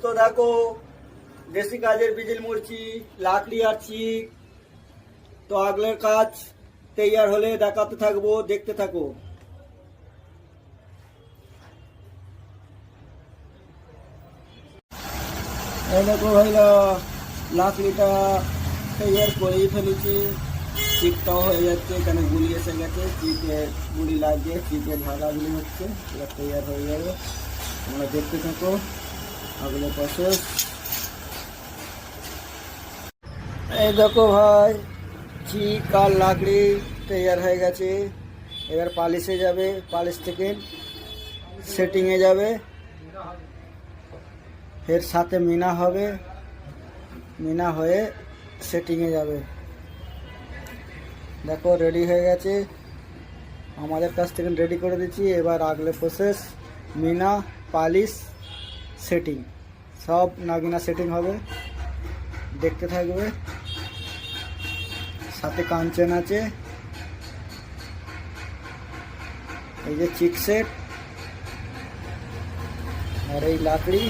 তো দেখো দেশি কাজের বিজিল মুড়ছি লাকড়ি আর চিক। তো আগলের কাজ তৈয়ার হলে দেখাতে থাকবো, দেখতে থাকো। এই দেখো ভাইরা লাকড়িটা তৈয়ার করেই ফেলেছি, চিকটাও হয়ে যাচ্ছে, এখানে গুলি এসে গেছে, চিকে গুলি লাগিয়ে চিকের ঝাড়াগুলি হচ্ছে, এবার তৈয়ার হয়ে যাবে। তোমরা দেখতে থাকো আগলের প্রসেস। এই দেখো ভাই চিক আর লাকড়ি তৈয়ার হয়ে গেছে, এবার পালিশে যাবে, পালিশ থেকে সেটিংয়ে যাবে, এর সাথে মিনা হবে, মিনা হয়ে সেটিংয়ে যাবে। দেখো রেডি হয়ে গেছে, আমাদের কাছ থেকে রেডি করে দিচ্ছি। এবার আগলে প্রসেস মিনা পালিশ সেটিং সব নাগিনা সেটিং হবে, দেখতে থাকবে। সাথে কাঞ্চন আছে, এই যে চিক সেট আর এই লাকড়ি।